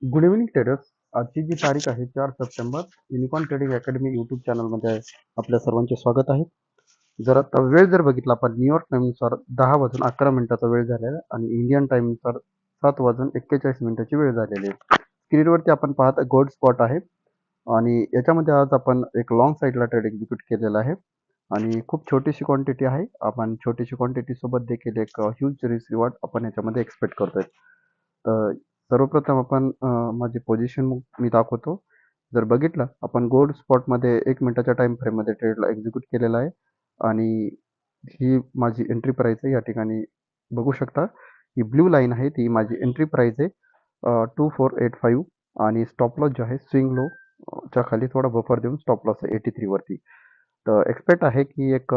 Good evening traders. आजची जी तारीख आहे 4 September. Unicorn trading academy YouTube चॅनलमध्ये आपल्या सर्वांचे स्वागत आहे. जर आता वेळ जर बघितला आपण न्यूयॉर्क टाईमनुसार 10:11 वेळ झालेला आहे आणि इंडियन टाईमनुसार 7:41 वेळ झालेली आहे. स्क्रीनवरती आपण पाहत गोल्ड स्पॉट आहे आणि याच्यामध्ये आज आपण एक लॉंग साईडला ट्रेड एक्झिक्यूट केलेला आहे आणि खूप छोटीशी क्वांटिटी आहे. आपण छोटीशी क्वांटिटी सोबत देखील एक ह्यूज रिवॉर्ड आपण याच्यामध्ये एक्सपेक्ट करतोय. तर सर्वप्रथम आपण माझी पोझिशन मी दाखवतो. जर बघितलं आपण गोल्ड स्पॉटमध्ये 1 मिनिटाच्या टाइम फ्रेममध्ये ट्रेडला एक्झिक्यूट केलेला आहे आणि ही माझी एंट्री प्राइस आहे. या ठिकाणी बघू शकता ही ब्ल्यू लाईन आहे, ती माझी एंट्री प्राइस आहे 2485 आणि स्टॉप लॉस जो आहे स्विंग लो च्या खाली थोडा बफर देऊन स्टॉप लॉस आहे 83 वरती. तर एक्सपेक्ट आहे की एक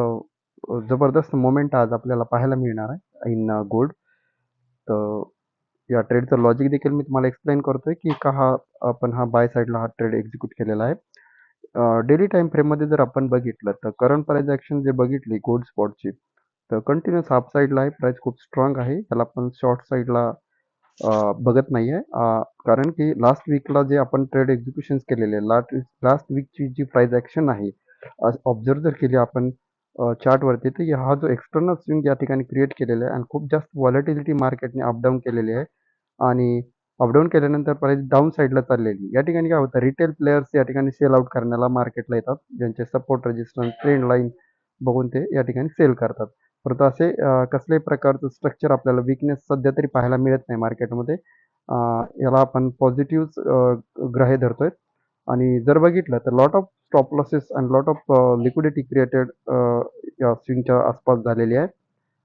जबरदस्त मोमेंट आज आपल्याला पाहायला मिळणार आहे इन गोल्ड. तर या ट्रेडचं लॉजिक देखील मी तुम्हाला एक्सप्लेन करतोय की आपण हा बाय साईडला हा ट्रेड एक्झिक्यूट केलेला आहे. डेली टाइम फ्रेममध्ये जर आपण बघितलं तर करंट प्राइस ॲक्शन जे बघितली गोल्ड स्पॉटची, तर कंटिन्यूअस हाफ साईडला आहे. प्राइस खूप स्ट्रॉंग आहे. त्याला आपण शॉर्ट साईडला बघत नाही आहे. कारण की लास्ट वीकला जे आपण ट्रेड एक्झिक्युशन्स केलेले लास्ट वीकची जी प्राइस ॲक्शन आहे, ऑब्झर्व जर केली आपण चार्टवरती, तर हा जो एक्सटर्नल स्विंग या ठिकाणी क्रिएट केलेला आहे आणि खूप जास्त व्हॉलॅटिलिटी मार्केटने अपडाऊन केलेली आहे आणि अपडाऊन केल्यानंतर प्राइस डाऊन साईडला चाललेली. या ठिकाणी काय होतं, रिटेल प्लेयर्स या ठिकाणी सेल आउट करण्याला मार्केटला येतात, ज्यांचे सपोर्ट रेजिस्टन्स ट्रेंड लाईन बघून ते या ठिकाणी सेल करतात. परंतु असे कसल्याही प्रकारचं स्ट्रक्चर आपल्याला विकनेस सध्या तरी पाहायला मिळत नाही मार्केटमध्ये. याला आपण पॉझिटिव्ह ग्राह्य धरतोय आणि जर बघितलं तर lot of stop losses and lot of liquidity created या स्विंगच्या आसपास झालेली आहे.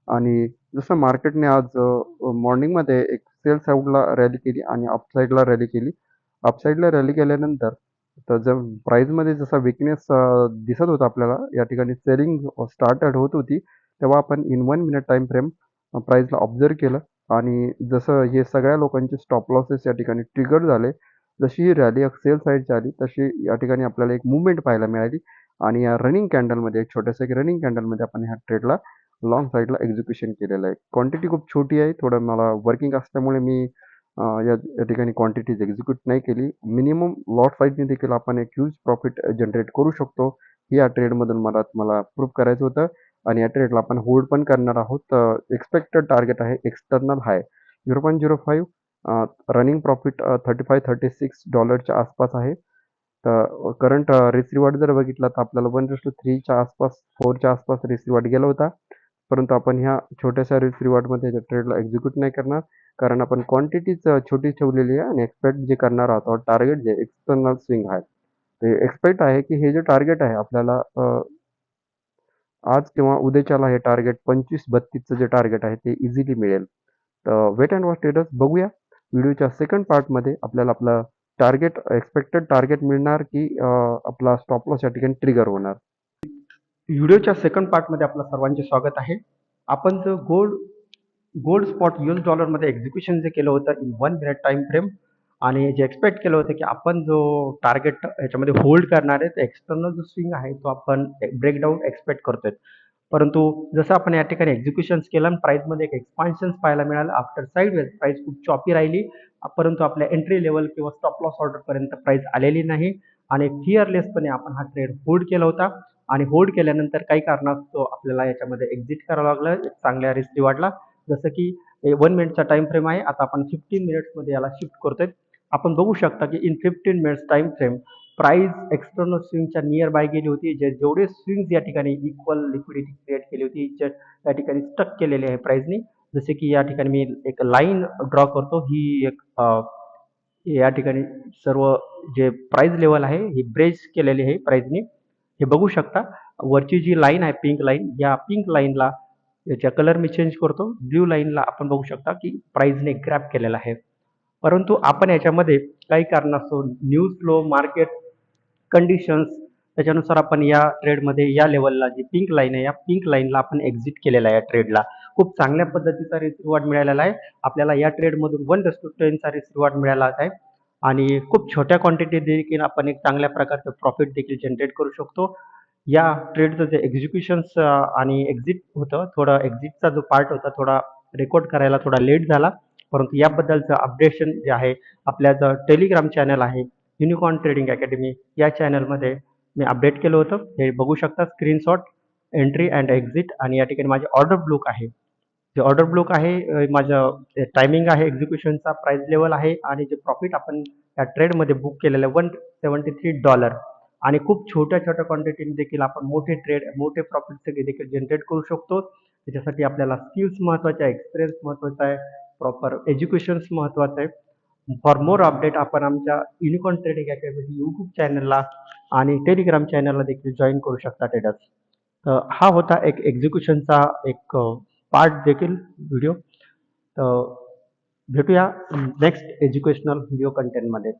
आणि जसं मार्केटने आज मॉर्निंगमध्ये एक सेल साईडला रॅली केली आणि अपसाईडला रॅली केली. अपसाईडला रॅली केल्यानंतर तर जर प्राईसमध्ये जसा विकनेस दिसत होता आपल्याला, या ठिकाणी सेलिंग स्टार्टेड होत होती, तेव्हा आपण इन 1 मिनिट टाइम फ्रेम प्राईसला ऑब्झर्व केलं आणि जसं हे सगळ्या लोकांचे स्टॉप लॉसेस या ठिकाणी ट्रिगर झाले. जशी ही रॅली सेल साईडची आली तशी या ठिकाणी आपल्याला एक मूव्हमेंट पाहायला मिळाली आणि या रनिंग कॅन्डलमध्ये, एक छोट्याशा एक रनिंग कॅन्डलमध्ये आपण ह्या ट्रेडला लॉंग साईडला एक्झिक्युशन केलेलं आहे. क्वांटिटी खूप छोटी आहे. थोडं मला वर्किंग असल्यामुळे मी या ठिकाणी क्वांटिटीज एक्झिक्यूट नाही केली. मिनिमम लॉट साईजने देखील आपण एक ह्यूज प्रॉफिट जनरेट करू शकतो. ही या ट्रेडमधून मला तुम्हाला प्रूव्ह करायचं होतं आणि या ट्रेडला आपण होल्ड पण करणार आहोत. एक्सपेक्टेड टार्गेट आहे एक्सटर्नल हाय 0.05. रनिंग प्रॉफिट $35-36 आसपास आहे. तर करंट रिस्क रिवॉर्ड जर बघितला तर आपल्याला 1:3 च्या आसपास, 4 च्या आसपास रिस्क रिवॉर्ड गेला होता. परंतु आपण ह्या छोट्याशा रिस्क रिवॉर्डमध्ये ट्रेडला एक्झिक्यूट नाही करणार, कारण आपण क्वांटिटीच छोटी ठेवलेली आहे आणि एक्सपेक्ट जे करणार आहोत टार्गेट जे एक्सटर्नल स्विंग आहे, ते एक्सपेक्ट आहे की हे जे टार्गेट आहे आपल्याला आज किंवा उद्याच्याला हे टार्गेट 25-32चं जे टार्गेट आहे ते इझिली मिळेल. तर वेट अँड वॉच ट्रेडर्स, बघूया व्हिडिओच्या सेकंड पार्टमध्ये आपल्याला आपलं टार्गेट, एक्सपेक्टेड टार्गेट मिळणार की आपला स्टॉप लॉस या ठिकाणी ट्रिगर होणार. व्हिडिओच्या सेकंड पार्टमध्ये आपलं सर्वांचे स्वागत आहे. आपण जो गोल्ड स्पॉट US डॉलरमध्ये एक्झिक्युशन जे केलं होतं इन 1 मिनिट टाइम फ्रेम आणि जे एक्सपेक्ट केलं होतं की आपण जो टार्गेट याच्यामध्ये होल्ड करणार आहे, एक्सटर्नल जो स्विंग आहे तो आपण ब्रेकडाऊन एक्सपेक्ट करतोय. परंतु जसं आपण या ठिकाणी एक्झिक्युशन्स केलं आणि प्राइसमध्ये एक एक्सपान्शन पाहायला मिळालं. आफ्टर साईडवेज प्राइस खूप चॉपी राहिली, परंतु आपल्या एंट्री लेवल किंवा स्टॉप लॉस ऑर्डरपर्यंत प्राइस आलेली नाही आणि फिअरलेसपणे आपण हा ट्रेड होल्ड केला होता आणि होल्ड केल्यानंतर काही कारणास्तव आपल्याला याच्यामध्ये एक्झिट करावं लागलं चांगल्या रिस्क रिवॉर्डला. जसं की 1 मिनिटचा टाइम फ्रेम आहे, आता आपण 15 मिनिट्समध्ये याला शिफ्ट करतोय. आपण बघू शकता की in 15 minutes time frame price external स्विंगच्या नियर बाय गेली होती. जेवढे स्विंग्स या ठिकाणी इक्वल लिक्विडिटी क्रिएट केली होती या ठिकाणी स्टक केलेले आहे प्राइसनी. जसे की या ठिकाणी मी एक लाईन ड्रॉ करतो. ही एक या ठिकाणी सर्व जे प्राइस लेवल आहे ही ब्रेच केलेली आहे प्राइसनी. हे बघू शकता वरची जी लाईन आहे पिंक लाईन, या पिंक लाईनला याचा कलर मी चेंज करतो. ब्ल्यू लाईनला आपण बघू शकता की प्राइसने ग्रॅब केलेला आहे. परंतु आपण याच्यामध्ये काही कारणास्तव न्यूज फ्लो, मार्केट कंडिशन्स, त्याच्यानुसार आपण या ट्रेडमध्ये या लेवलला जी पिंक लाईन आहे या पिंक लाईनला आपण एक्झिट केलेला आहे. या ट्रेडला खूप चांगल्या पद्धतीचा रिस्क रिवॉर्ड मिळालेला आहे आपल्याला. या ट्रेडमधून 1:10 चा रिस्क रिवॉर्ड मिळाला आहे आणि खूप छोट्या क्वांटिटी देखील आपण एक चांगल्या प्रकारचं प्रॉफिट देखील जनरेट करू शकतो. या ट्रेडचं जे एक्झिक्युशन्स आणि एक्झिट होतं, थोडा एक्झिटचा जो पार्ट होता थोडा रेकॉर्ड करायला थोडा लेट झाला, परंतु याबद्दलचं अपडेशन जे आहे आपल्या जो टेलिग्राम चॅनल आहे युनिकॉर्न ट्रेडिंग अकॅडमी या चॅनलमध्ये मी अपडेट केलं होतं. हे बघू शकता स्क्रीनशॉट, एंट्री अँड एक्झिट आणि या ठिकाणी माझे ऑर्डर ब्लॉक आहे. जे ऑर्डर ब्लॉक आहे माझं टायमिंग आहे एक्झिक्युशनचा, प्राइस लेवल आहे आणि जे प्रॉफिट आपण या ट्रेडमध्ये बुक केलेलं आहे $173 आणि खूप छोट्या छोट्या क्वांटिटीने देखील आपण मोठे प्रॉफिट देखील जनरेट करू शकतो. त्याच्यासाठी आपल्याला स्किल्स महत्त्वाचे आहे, एक्सपिरियन्स महत्त्वाचा आहे, प्रॉपर एज्युकेशन्स महत्त्वाचं आहे. फॉर मोर अपडेट आपण आमच्या युनिकॉर्न ट्रेडिंग अकॅडमी यूट्यूब चॅनलला आणि टेलिग्राम चॅनलला देखील जॉईन करू शकता ट्रेडर्स. तर हा होता एक एक्झिक्युशनचा एक पार्ट देखील व्हिडिओ. तर भेटूया नेक्स्ट एज्युकेशनल व्हिडिओ कंटेंटमध्ये.